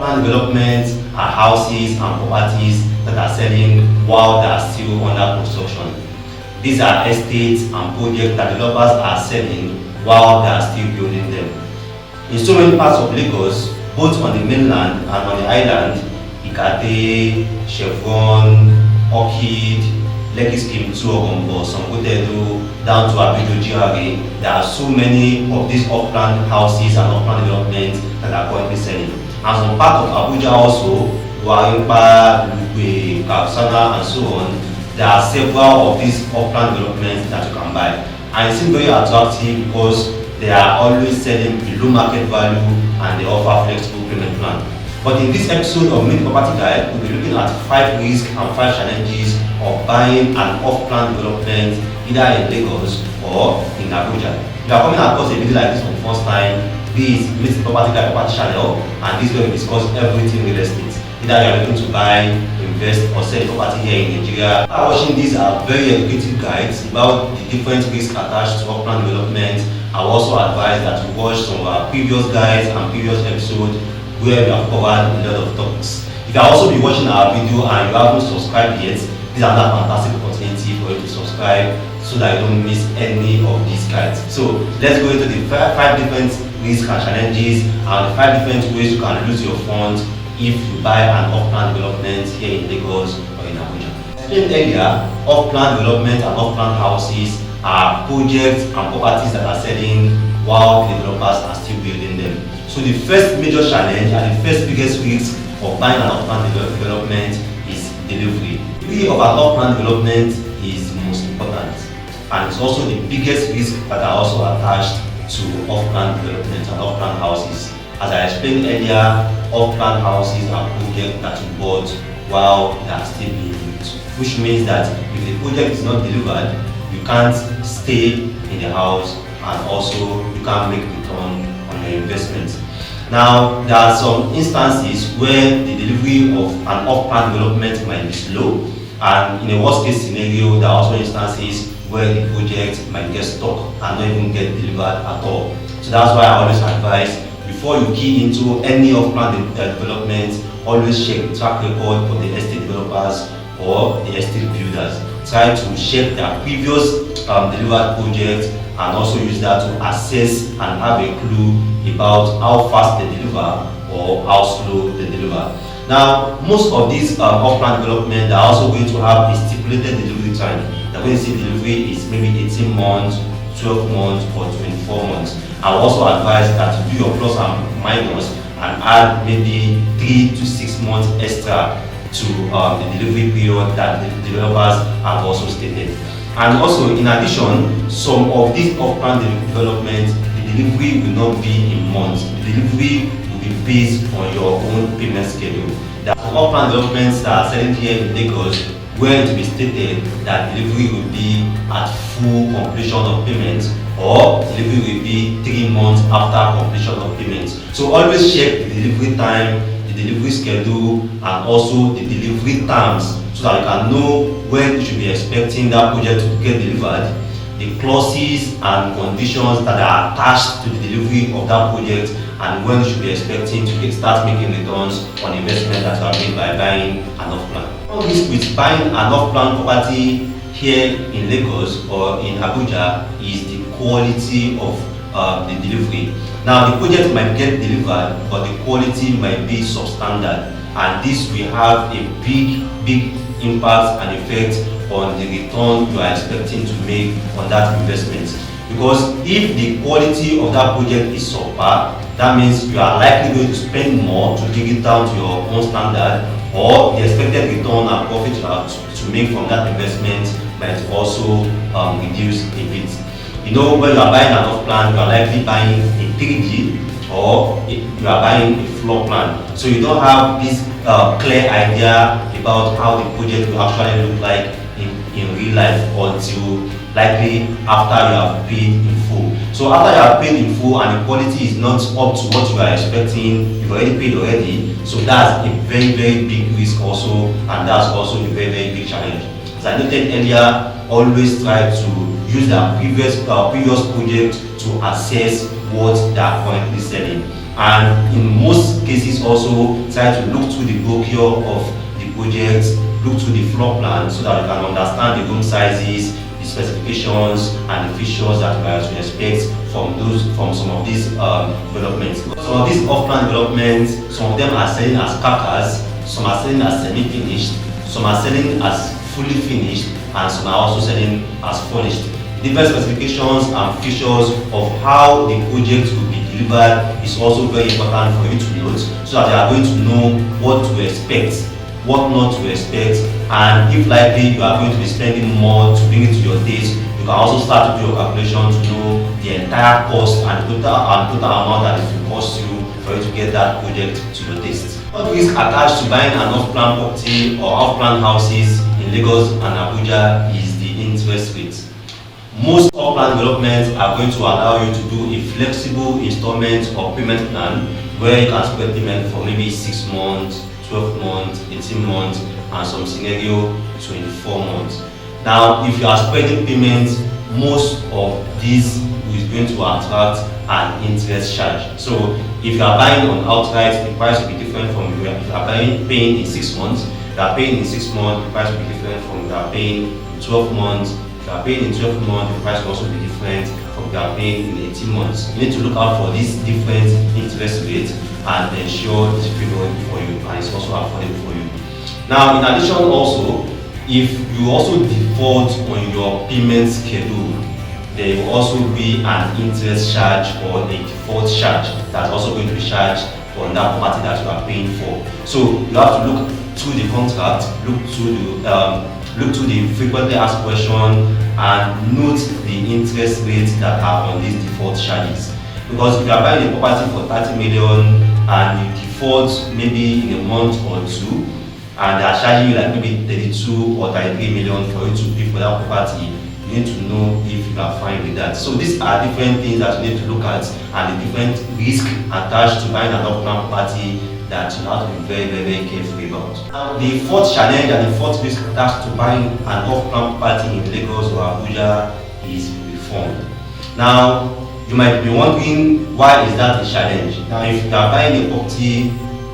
Offplan developments are houses and properties that are selling while they are still under construction. These are estates and projects that developers are selling while they are still building them. In so many parts of Lagos, both on the mainland and on the island, Ikate, Chevron, Orchid, Lekki Scheme 2 Ogombo, Sangotedo, down to Abuja GRA, there are so many of these off-plan houses and off-plan developments that are currently selling. And some part of Abuja also, Warimpa, Lugbe, Kapsana, and so on, there are several of these off-plan developments that you can buy. And it seems very attractive because they are always selling below market value and they offer flexible payment plan. But in this episode of Mini Property Guide, we'll be looking at 5 risks and 5 challenges of buying an off-plan development either in Lagos or in Abuja. If you are coming across a video like this for the first time, this is Mini Property Guide Property channel, and this is where we discuss everything real estate. Either you are looking to buy, invest, or sell property here in Nigeria. After watching these are very educative guides about the different risks attached to off-plan development, I will also advise that you watch some of our previous guides and previous episodes where we have covered a lot of topics. If you are also be watching our video and you haven't subscribed yet, this is another fantastic opportunity for you to subscribe so that you don't miss any of these guides. So let's go into the 5 different risks and challenges and the 5 different ways you can lose your funds if you buy an off-plan development here in Lagos or in Abuja. As explained earlier, off-plan development and off-plan houses are projects and properties that are selling while the developers are still building them. So the first major challenge and the first biggest risk of buying an off-plan development is delivery. Delivery of an off-plan development is the most important, and it's also the biggest risk that are also attached to off-plan developments and off-plan houses. As I explained earlier, off-plan houses are projects that you bought while they are still being built, which means that if the project is not delivered, you can't stay in the house and also you can't make return on your investment. Now, there are some instances where the delivery of an off-plan development might be slow, and in a worst-case scenario, there are also instances where the project might get stuck and not even get delivered at all. So that's why I always advise, before you key into any off-plan development, always check the track record for the estate developers or the estate builders. Try to check their previous delivered projects and also use that to assess and have a clue about how fast they deliver or how slow they deliver. Now, most of these off-plan development are also going to have a stipulated delivery time. They're going to say delivery is maybe 18 months, 12 months, or 24 months. I will also advise that you do your plus and minus and add maybe 3 to 6 months extra to the delivery period that the developers have also stated. And also, in addition, some of these off-plan developments, the delivery will not be in months. The delivery will be based on your own payment schedule. There are some off-plan developments that are selling here in Lagos where it will be stated that delivery will be at full completion of payments, or delivery will be 3 months after completion of payments. So always check the delivery time, the delivery schedule, and also the delivery terms so that you can know when you should be expecting that project to get delivered, the clauses and conditions that are attached to the delivery of that project, and when you should be expecting to start making returns on investment that you have made by buying an off-plan. All this with buying an off-plan property here in Lagos or in Abuja is the quality of the delivery. Now, the project might get delivered, but the quality might be substandard, and this will have a big impact and effect on the return you are expecting to make on that investment. Because if the quality of that project is subpar, that means you are likely going to spend more to bring it down to your own standard, or the expected return and profit you have to make from that investment might also reduce a bit. You know, when you are buying an off-plan, you are likely buying a 3D or you are buying a floor plan. So you don't have this clear idea about how the project will actually look like in real life until likely after you have paid in full. So after you have paid in full and the quality is not up to what you are expecting, you've already paid already. So that's a very big risk also, and that's also a very big challenge. As I noted earlier, always try to use the previous project to assess what they are currently selling. and in most cases also try to look through the brochure of the project, look through the floor plan so that you can understand the room sizes, the specifications and the features that you are to expect from some of these developments. Some of these off-plan developments, some of them are selling as carcass, some are selling as semi-finished, some are selling as fully finished, and some are also selling as furnished. Different specifications and features of how the project will be delivered is also very important for you to note, so that you are going to know what to expect, what not to expect, and if likely you are going to be spending more to bring it to your taste, you can also start to do your calculation to know the entire cost and total amount that it will cost you for you to get that project to your taste. What risk attached to buying an off-plan property or off-plan houses in Lagos and Abuja is the interest rate. Most off-plan developments are going to allow you to do a flexible installment or payment plan where you can spread payment for maybe 6 months, 12 months, 18 months, and some scenario 24 months. Now, if you are spreading payments, most of these is going to attract an interest charge. So, if you are buying on outright, the price will be different from if you are paying in 6 months. If you are paying in 6 months, the price will be different from if you are paying in 12 months. If you are paying in 12 months, the price will also be different from if you are paying in 18 months. You need to look out for these different interest rates and ensure it's favorable for you and it's also affordable for you. Now, in addition also, if you also default on your payment schedule, there will also be an interest charge or a default charge that's also going to be charged on that property that you are paying for. So you have to look through the contract, look to the frequently asked question, and note the interest rates that are on these default charges. Because if you are buying a property for 30 million and you default maybe in a month or two, and they are charging you like maybe 32 or 33 million for you to pay for that property, you need to know if you are fine with that. So these are different things that you need to look at, and the different risk attached to buying an off-plan property that you have to be very, very careful about. Now, the fourth challenge and the fourth risk attached to buying an off-plan property in Lagos or Abuja is refund. Now, you might be wondering, why is that a challenge? Now, if you are buying a property,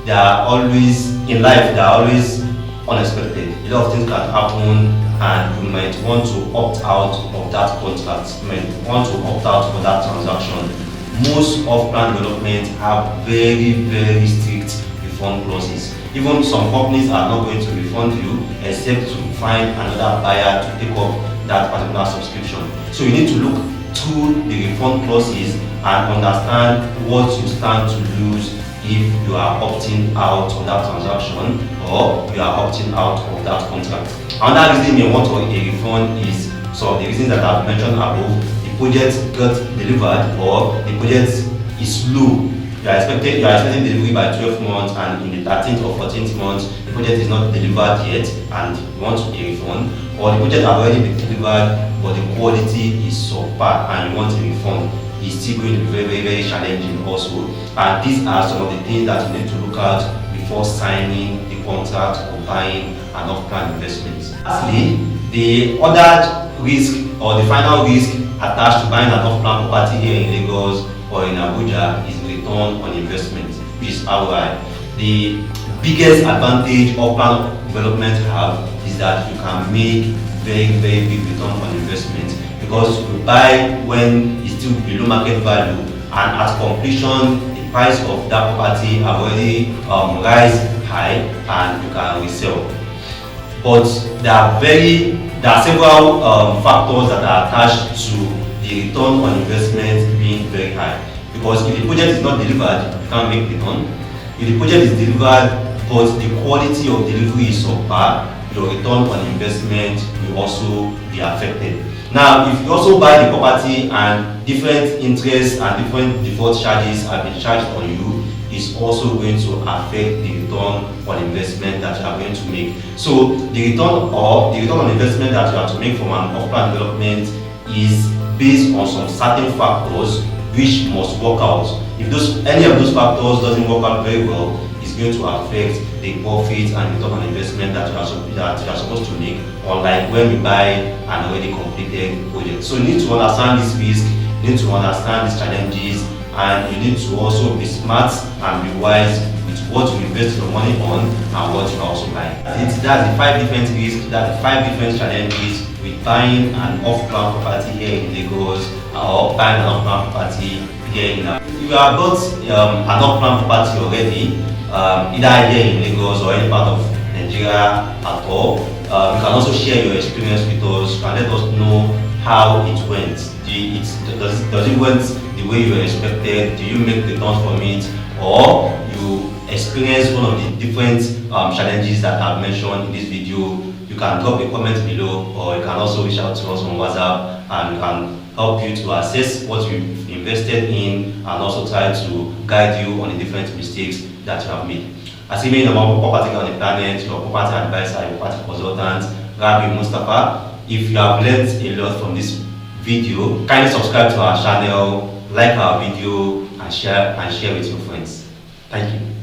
they are always in life, they are always unexpected. A lot of things can happen, and you might want to opt out of that contract. You might want to opt out of that transaction. Most off-plan developments have very, very strict refund clauses. Even some companies are not going to refund you except to find another buyer to take up that particular subscription. So you need to look through the refund clauses and understand what you stand to lose if you are opting out of that transaction or you are opting out of that contract. Another reason you want a refund is some of the reasons that I've mentioned above. The project got delivered or the project is slow. You are expecting delivery by 12 months, and in the 13th or 14th month the project is not delivered yet and you want a refund, or the project has already been delivered but the quality is subpar and you want a refund. It's still going to be very, very, very challenging also. And these are some of the things that you need to look at before signing the contract or buying an off-plan investment. Lastly, the other risk or the final risk attached to buying an off-plan property here in Lagos or in Abuja is return on investment, which is ROI. The biggest advantage off-plan development have is that you can make very, very big return on investment, because you buy when it's still below market value, and at completion the price of that property have already rise high and you can resell. But there are several factors that are attached to the return on investment being very high. Because if the project is not delivered, you can't make return. If the project is delivered but the quality of delivery is subpar, your return on investment will also be affected. Now, if you also buy the property and different interests and different default charges have been charged on you, it's also going to affect the return on investment that you are going to make. So the return on investment that you have to make from an off-plan development is based on some certain factors which must work out. If any of those factors doesn't work out very well, it's going to affect the profit and return on investment that you are supposed to make, unlike when you buy an already completed project. So you need to understand this risk, you need to understand these challenges, and you need to also be smart and be wise with what you invest your money on and what you also buy. That's the 5 different risks, that's the 5 different challenges with buying an off-plan property here in Lagos or buying an off-plan property here in Abuja. If you have bought an off-plan property already, either here in Lagos or any part of Nigeria at all, you can also share your experience with us and let us know how it went. Does it went the way you expected? Do you make the returns from it, or you experience one of the different challenges that I've mentioned in this video? You can drop a comment below, or you can also reach out to us on WhatsApp, and we can help you to assess what you've invested in and also try to guide you on the different mistakes that you have made. As you may know, I'm a property on the planet, your property advisor, your property consultant, Rabi Mustafa. If you have learned a lot from this video, kindly subscribe to our channel, like our video, and share with your friends. Thank you.